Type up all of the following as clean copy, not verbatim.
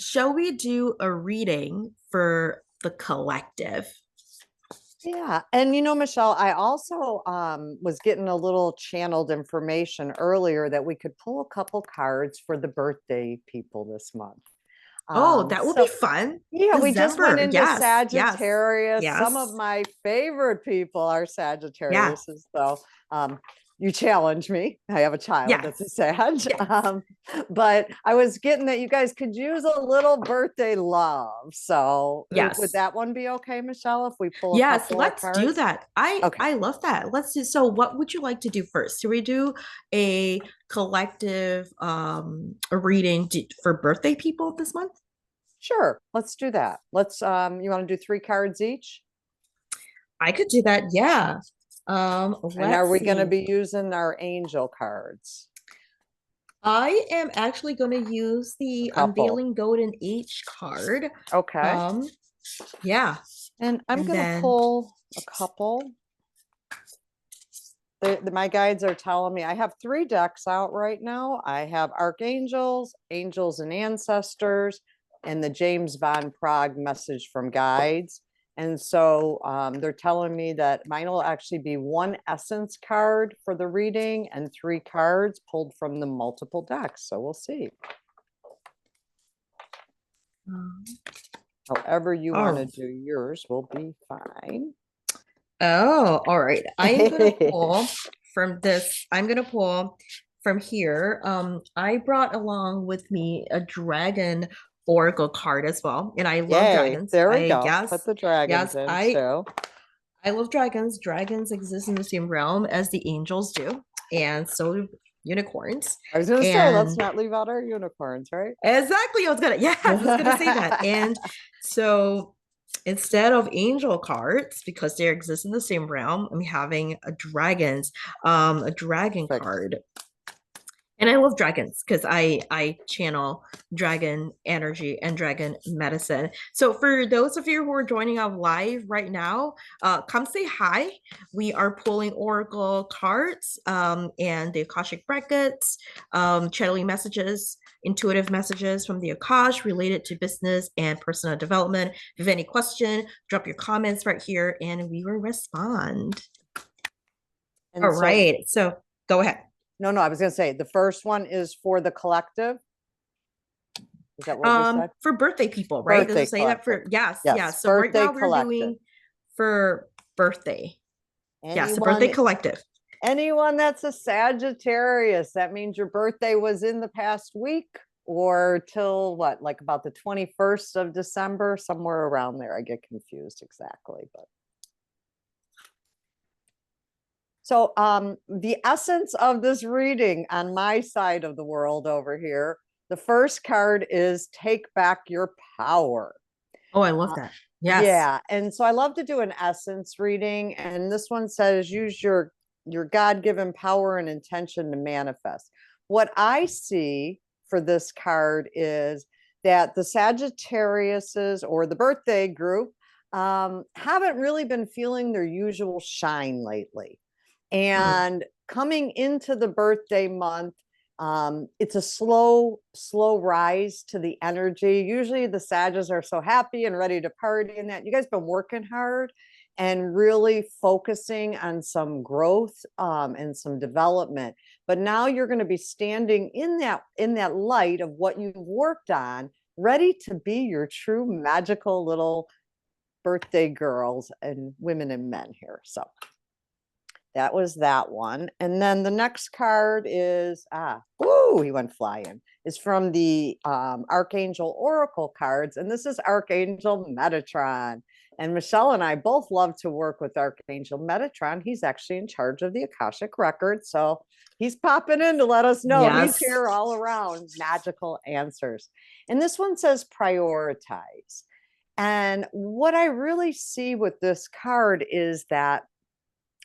shall we do a reading for the collective? Yeah. And Michelle, I also was getting a little channeled information earlier that we could pull a couple cards for the birthday people this month. Oh, that will be So fun. yeah, we just went December. into Yes, yes, Sagittarius. Some of yes, my favorite people are yeah, Sagittarius, so um, you challenge me. I have a child that's a yes, Sag, yes, but I was getting that you guys could use a little birthday love. So would yes. that one be okay, Michelle, if we pull a Yes, couple of let's do cards? that. I Okay. I love that. Let's do so what would you like to do first? Should we do a collective a reading for birthday people this month? Sure, let's do that. Let's you want to do 3 cards each? I could do that. Yeah. And are Let's we going to see. be using our angel cards? I am actually going to use A the couple. Unveiling Golden Age card. Okay. Um, yeah. And I'm And going to then pull a couple. My guides are telling me I have 3 decks out right now. I have archangels, angels and ancestors, and the James Van Prague message from guides. And so they're telling me that mine will actually be 1 essence card for the reading and 3 cards pulled from the multiple decks. So we'll see. um, However you want to oh, do yours will be fine. oh, all right. I am gonna pull from this. I'm gonna pull from here. I brought along with me a dragon oracle card as well, and I love Yay, dragons. there we I go. Put yes, the dragons yes, in I too. I love dragons. Dragons exist in the same realm as the angels do, and so do unicorns. I was going to say, let's And not leave out our unicorns, right? exactly, yes, I was gonna say that. And so instead of angel cards, because they exist in the same realm, I'm having a dragon Perfect. card. And I love dragons because I channel dragon energy and dragon medicine. So for those of you who are joining us live right now, come say hi. We are pulling oracle cards and the Akashic Records, channeling messages, intuitive messages from the Akash related to business and personal development. If you have any question, drop your comments right here and we will respond. All And so, right, so go ahead. no, I was going to say the first one is for the collective. Is that what we said? For birthday people, right? Does Birthday it say that collective. for yes, Yes, yes. So right birthday now we're collective. doing for birthday. Yes, the birthday Anyone, collective. anyone that's a Sagittarius, that means your birthday was in the past week or till what, like about the 21st of December, somewhere around there. I get confused exactly, but. So the essence of this reading on my side of the world over here, the first card is take back your power. Oh, I love Uh, that. Yes. yeah, and so I love to do an essence reading, and this one says use your God-given power and intention to manifest. What I see for this card is that the Sagittariuses or the birthday group haven't really been feeling their usual shine lately. Mm. And coming into the birthday month, it's a slow rise to the energy. Usually the Sages are so happy and ready to party and that. You guys been working hard and really focusing on some growth and some development. But now you're going to be standing in that light of what you've worked on, ready to be your true magical little birthday girls and women and men here. So that was that one. And then the next card is, he went flying, is from the Archangel Oracle cards. And this is Archangel Metatron. And Michelle and I both love to work with Archangel Metatron. He's actually in charge of the Akashic Records. So he's popping in to let us know he's Yes. here all around, magical answers. And this one says prioritize. And what I really see with this card is that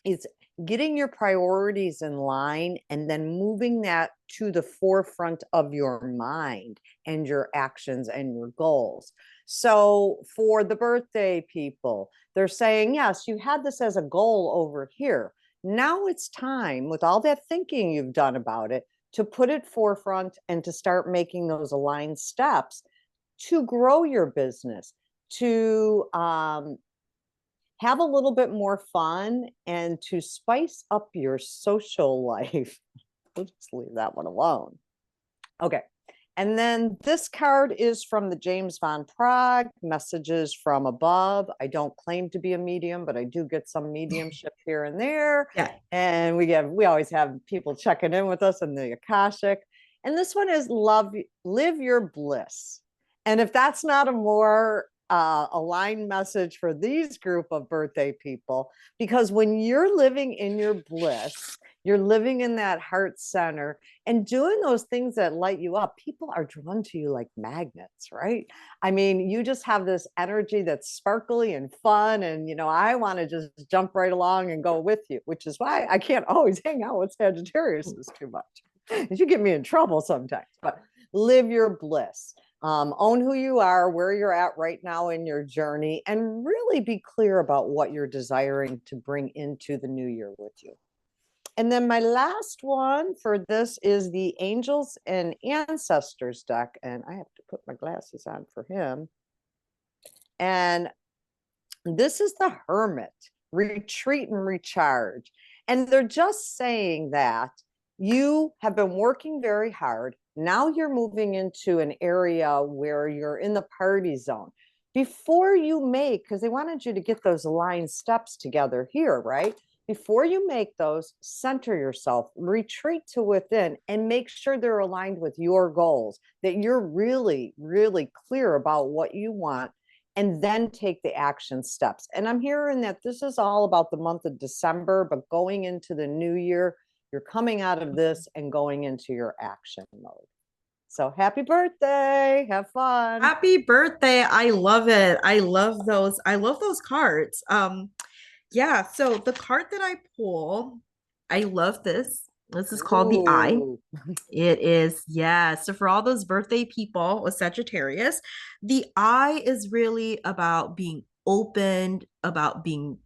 it's getting your priorities in line and then moving that to the forefront of your mind and your actions and your goals. So for the birthday people, they're saying, yes, you had this as a goal over here. Now it's time, with all that thinking you've done about it, to put it forefront and to start making those aligned steps to grow your business, to have a little bit more fun, and to spice up your social life. We'll just leave that one alone. Okay. And then this card is from the James Van Praagh, Messages from Above. I don't claim to be a medium, but I do get some mediumship here and there. Yeah. And we always have people checking in with us in the Akashic. And this one is live your bliss. And if that's not a more aligned message for these group of birthday people, because when you're living in your bliss, you're living in that heart center and doing those things that light you up, people are drawn to you like magnets, right? I mean, you just have this energy that's sparkly and fun. And, I want to just jump right along and go with you, which is why I can't always hang out with Sagittarius too much. You get me in trouble sometimes, but live your bliss. Own who you are, where you're at right now in your journey, and really be clear about what you're desiring to bring into the new year with you. And then my last one for this is the Angels and Ancestors deck. And I have to put my glasses on for him. And this is the Hermit, retreat and recharge. And they're just saying that you have been working very hard. Now you're moving into an area where you're in the party zone. Before you because they wanted you to get those aligned steps together here, right? Before you make those, center yourself, retreat to within, and make sure they're aligned with your goals, that you're really, really clear about what you want, and then take the action steps. And I'm hearing that this is all about the month of December, but going into the new year, you're coming out of this and going into your action mode. So happy birthday. Have fun. Happy birthday. I love it. I love those. I love those cards. Yeah, so the card that I pull, I love this. This is called the Eye. It is, yeah. So for all those birthday people with Sagittarius, the Eye is really about being opened, about being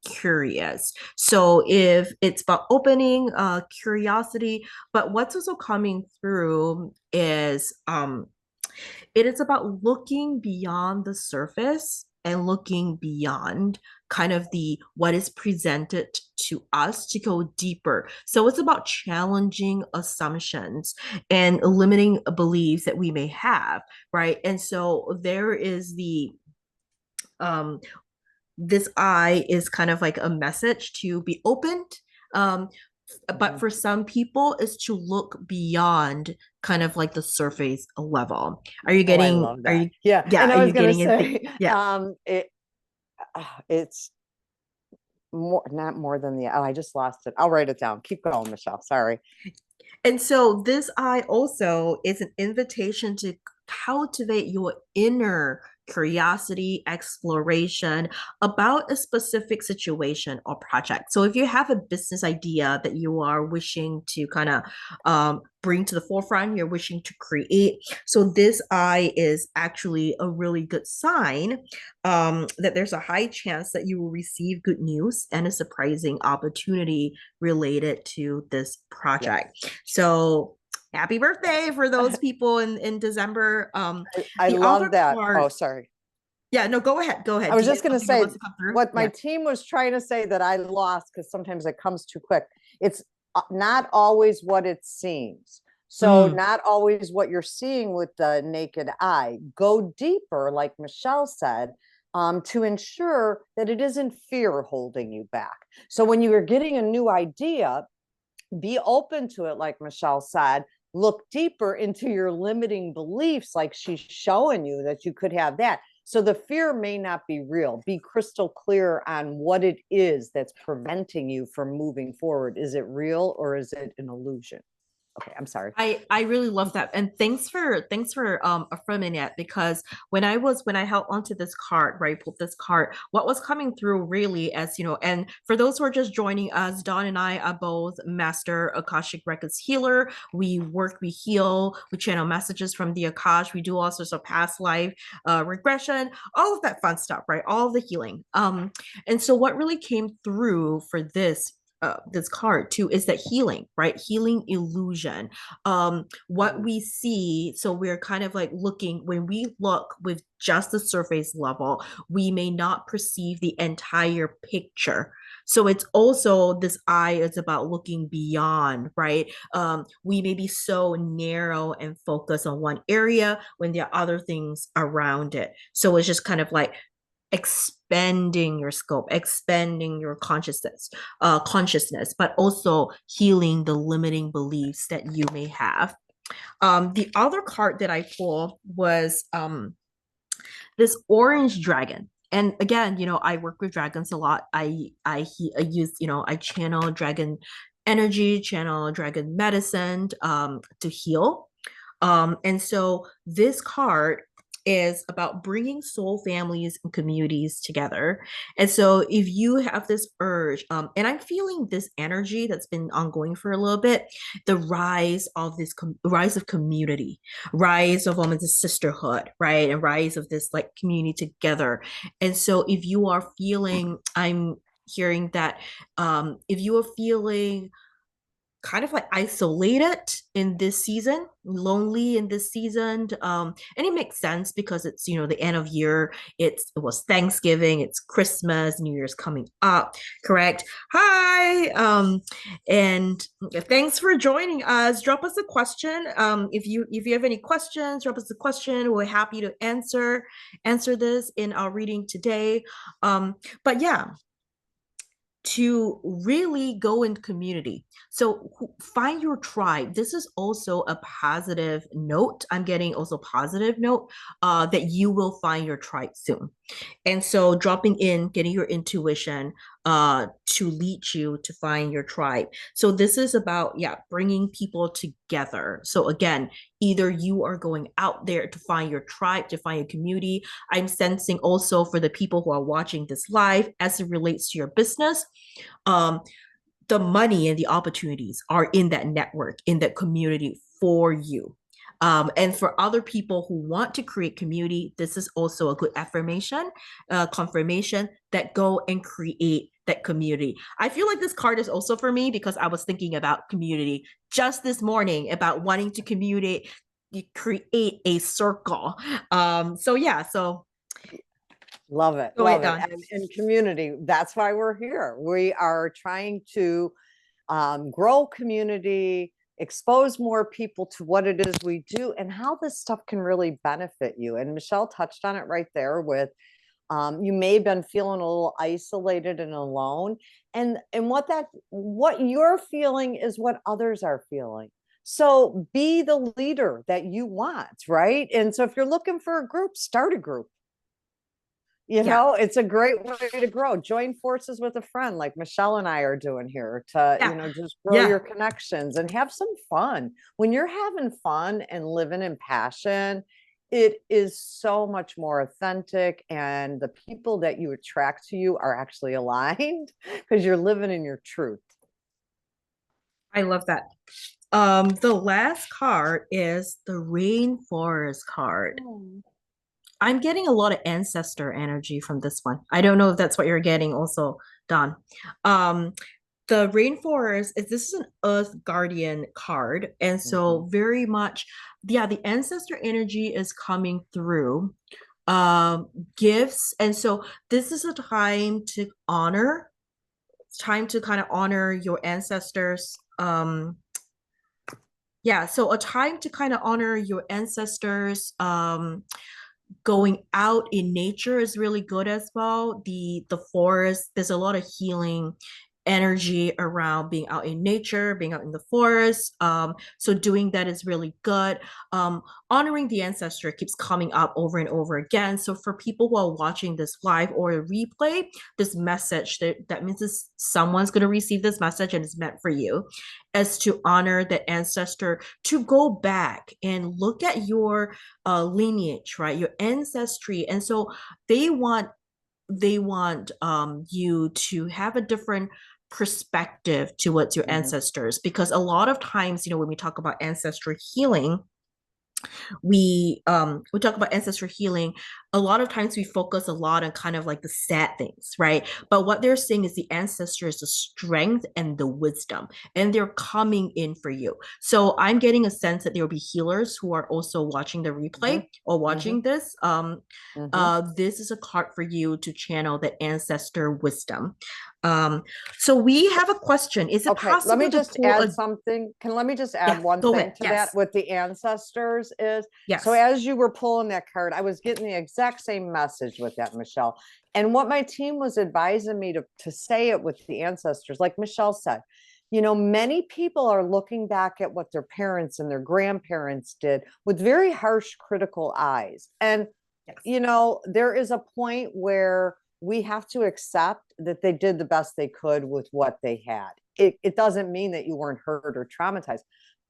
curious. So if it's about opening curiosity, but what's also coming through is it is about looking beyond the surface and looking beyond kind of the what is presented to us to go deeper. So it's about challenging assumptions and limiting beliefs that we may have, right? And so there is the this eye is kind of like a message to be opened. But for some people is to look beyond kind of like the surface level. Are you getting, I love that. are you, yeah. And I was going to say, yeah. It's more, not more than I just lost it. I'll write it down. Keep going, Michelle. Sorry. And so this eye also is an invitation to cultivate your inner curiosity, exploration about a specific situation or project. So if you have a business idea that you are wishing to kind of bring to the forefront, you're wishing to create. So this eye is actually a really good sign that there's a high chance that you will receive good news and a surprising opportunity related to this project. Yes. So happy birthday for those people in December. I love that. Oh, sorry. Yeah, no, go ahead. Go ahead. I was just going to say what my team was trying to say that I lost because sometimes it comes too quick. It's not always what it seems. So not always what you're seeing with the naked eye. Go deeper, like Michelle said, to ensure that it isn't fear holding you back. So when you are getting a new idea, be open to it, like Michelle said. Look deeper into your limiting beliefs, like she's showing you that you could have that. So the fear may not be real. Be crystal clear on what it is that's preventing you from moving forward. Is it real or is it an illusion? Okay, I'm sorry. I really love that, and thanks for affirming it, because when I held onto this card, right, pulled this card, what was coming through really, as you know, and for those who are just joining us, Dawn and I are both master Akashic Records healer. We work, we heal, we channel messages from the Akash. We do all sorts of past life regression, all of that fun stuff, right? All of the healing. And so what really came through for this this card too is that healing, right? Healing illusion. What we see, so we're kind of like looking, when we look with just the surface level, we may not perceive the entire picture. So it's also, this eye is about looking beyond, right? We may be so narrow and focused on one area when there are other things around it. So it's just kind of like expanding your scope, expanding your consciousness, but also healing the limiting beliefs that you may have. The other card that I pulled was this orange dragon. And again, I work with dragons a lot. I use, I channel dragon energy, channel dragon medicine to heal. And so this card is about bringing soul families and communities together. And so if you have this urge, and I'm feeling this energy that's been ongoing for a little bit, the rise of this rise of community, rise of the sisterhood, right? And rise of this like community together. And so if you are feeling, I'm hearing that if you are feeling kind of like isolated in this season, lonely in this season. And it makes sense because it's, the end of year. It was Thanksgiving, it's Christmas, New Year's coming up, correct? Hi. And thanks for joining us. Drop us a question. If you have any questions, drop us a question. We're happy to answer this in our reading today. But yeah, to really go in community. So find your tribe. This is also a positive note. I'm getting also positive note that you will find your tribe soon. And so dropping in, getting your intuition to lead you to find your tribe. So this is about, bringing people together. So again, either you are going out there to find your tribe, to find a community. I'm sensing also for the people who are watching this live, as it relates to your business, the money and the opportunities are in that network, in that community for you. And for other people who want to create community, this is also a good affirmation, confirmation that go and create that community. I feel like this card is also for me because I was thinking about community just this morning, about wanting to communicate, create a circle. So love it. Go Love ahead, it. And community, that's why we're here. We are trying to grow community, expose more people to what it is we do and how this stuff can really benefit you. And Michelle touched on it right there with you may have been feeling a little isolated and alone. And what you're feeling is what others are feeling. So be the leader that you want, right? And so if you're looking for a group, start a group. It's a great way to grow. Join forces with a friend like Michelle and I are doing here to, just grow your connections and have some fun. When you're having fun and living in passion, it is so much more authentic, and the people that you attract to you are actually aligned because you're living in your truth. I love that. The last card is the Rainforest card. I'm getting a lot of ancestor energy from this one. I don't know if that's what you're getting also, Don. The Rainforest this is an Earth Guardian card. And so very much, the ancestor energy is coming through. Gifts. And so this is a time to honor. It's time to kind of honor your ancestors. So a time to kind of honor your ancestors. Going out in nature is really good as well. The forest, there's a lot of healing energy around being out in nature, being out in the forest. So doing that is really good. Honoring the ancestor keeps coming up over and over again. So for people who are watching this live or a replay, this message that means someone's going to receive this message and it's meant for you, as to honor that ancestor, to go back and look at your lineage, right? Your ancestry. And so they want you to have a different perspective towards your ancestors, because a lot of times, when we talk about ancestral healing, we talk about ancestor healing. A lot of times we focus a lot on kind of like the sad things, right? But what they're saying is the ancestors, the strength and the wisdom, and they're coming in for you. So I'm getting a sense that there will be healers who are also watching the Mm-hmm. replay or watching this. Mm-hmm. This is a card for you to channel the ancestor wisdom. So we have a question. Is it Okay, let me possible to just pull add a something. Let me just add yeah, one go thing ahead. to that Yes. with the ancestors is, so Yes. as you were pulling that card, I was getting the exact same message with that, Michelle. And what my team was advising me to say it with the ancestors, like Michelle said, you know, many people are looking back at what their parents and their grandparents did with very harsh, critical eyes. And, Yes. you know, there is a point where we have to accept that they did the best they could with what they had. It doesn't mean that you weren't hurt or traumatized.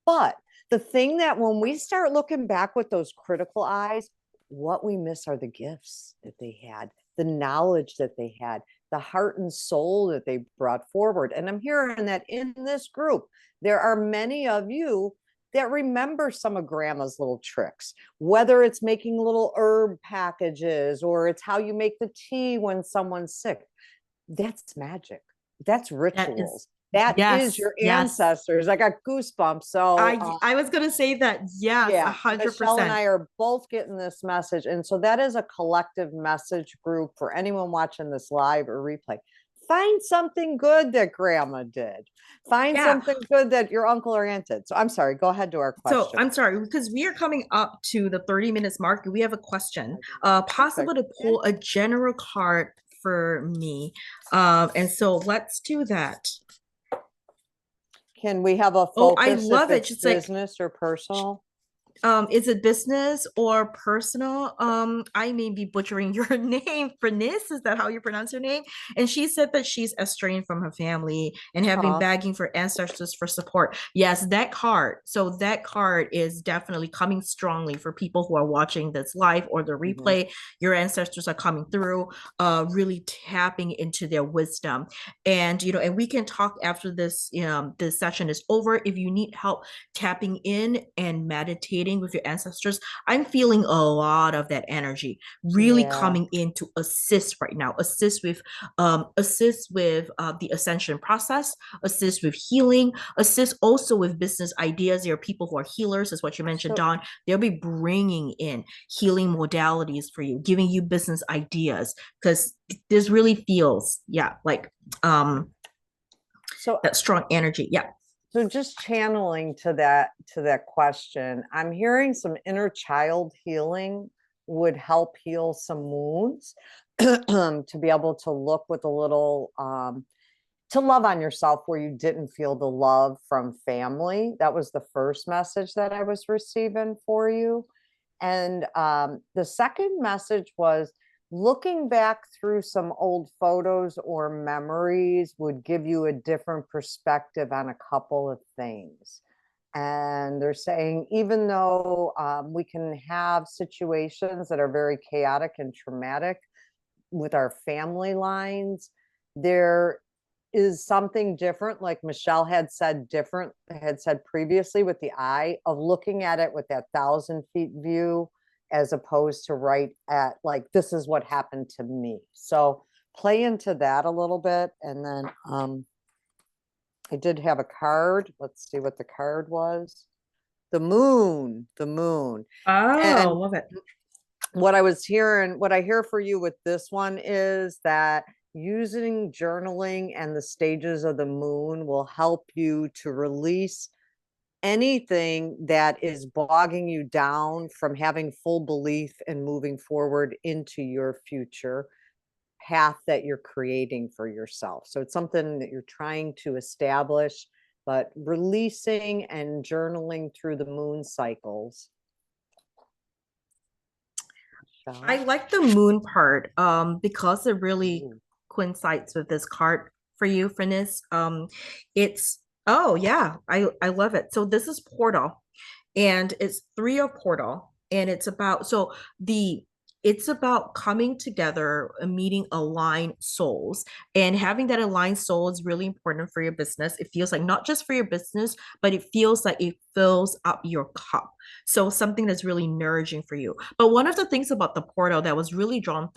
But the thing that when we start looking back with those critical eyes, what we miss are the gifts that they had, the knowledge that they had, the heart and soul that they brought forward. And I'm hearing that in this group, there are many of you that remember some of grandma's little tricks, whether it's making little herb packages or it's how you make the tea when someone's sick. That's magic. That's That is rituals. That is yes, your yes. ancestors. I got goosebumps. So I was gonna say that. Yes, a yeah, hundred Michelle and percent. I are both getting this message. And so that is a collective message group for anyone watching this live or replay. Find something good that grandma did. Find Yeah. something good that your uncle or aunt did. So I'm sorry, go ahead to our So question. I'm sorry because we are coming up to the 30 minutes mark. We have a question. Possible Perfect. to Yeah. pull a general card for me. And so let's do that. Can we have a Oh, I focus if love it. it's Just like business or personal? is it business or personal? I may be butchering your name. Bernice, is that how you pronounce your name? And she said that she's estranged from her family and have been Uh, begging for ancestors for support. Yes, that card. So that card is definitely coming strongly for people who are watching this live or the mhm. replay. Your ancestors are coming through, really tapping into their wisdom. And and we can talk after this, this session is over. If you need help tapping in and meditating with your ancestors, I'm feeling a lot of that energy really Yeah. coming in to assist right now, assist with the ascension process, assist with healing, assist also with business ideas. There are people who are healers, is what you mentioned, So Dawn. They'll be bringing in healing modalities for you, giving you business ideas, because this really feels, yeah, like so that strong energy. Yeah. so just channeling to that question, I'm hearing some inner child healing would help heal some wounds to be able to look with a little to love on yourself where you didn't feel the love from family. That was the first message that I was receiving for you. And the second message was looking back through some old photos or memories would give you a different perspective on a couple of things. And they're saying, even though we can have situations that are very chaotic and traumatic with our family lines, there is something different, like Michelle had said previously, with the eye of looking at it with that 1,000 feet view, as opposed to right at like, this is what happened to me. So play into that a little bit. And then I did have a card. Let's see what the card was. The moon, the moon. Oh, And love it. what I hear for you with this one is that using journaling and the stages of the moon will help you to release anything that is bogging you down from having full belief and moving forward into your future path that you're creating for yourself. So it's something that you're trying to establish, but releasing and journaling through the moon cycles. I like the moon part because it really coincides with this card for you, Furnace. It's oh yeah, I love it. So this is Portal, and it's three of Portal, and it's about so the it's about coming together and meeting aligned souls. And having that aligned soul is really important for your business. It feels like not just for your business, but it feels like it fills up your cup. So something that's really nourishing for you. But one of the things about the portal that was really drawn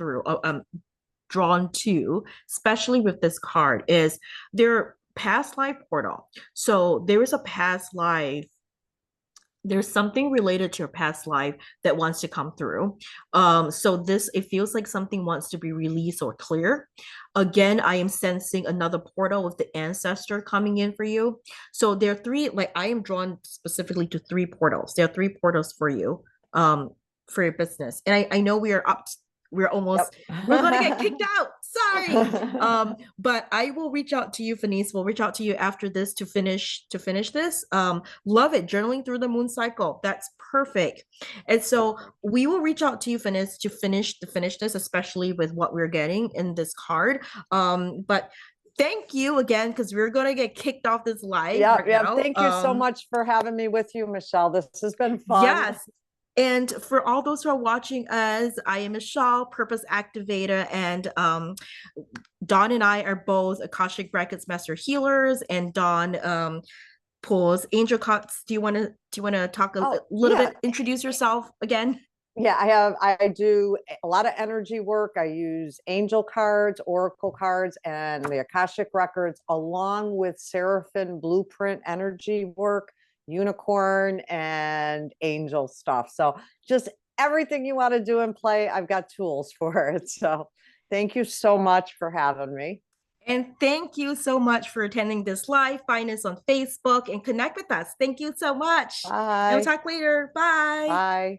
to, especially with this card, is their past life portal. So there is a past life, there's something related to your past life that wants to come through. So this, it feels like something wants to be released or clear. Again, I am sensing another portal with the ancestor coming in for you. So there are three, like I am drawn specifically to three portals. There are three portals for you, for your business. And I know we are up, we're almost, we're gonna get kicked out. Sorry. But I will reach out to you, Fanice. We'll reach out to you after this to finish this. Love it. Journaling through the moon cycle. That's perfect. And so we will reach out to you, Fanice, to finish this, especially with what we're getting in this card. But thank you again, because we're gonna get kicked off this live right now. Thank you so much for having me with you, Michelle. This has been fun. Yes. And for all those who are watching us, I am Michelle, Purpose Activator, and Dawn and I are both Akashic Records Master Healers, and Dawn pulls angel cards. Do you want to talk a little bit, introduce yourself again? Yeah, I do a lot of energy work. I use angel cards, oracle cards, and the Akashic Records, along with Seraphim blueprint energy work, unicorn, and angel stuff. So just everything you want to do and play, I've got tools for it. So thank you so much for having me. And thank you so much for attending this live. Find us on Facebook and connect with us. Thank you so much. Bye. And we'll talk later. Bye. Bye.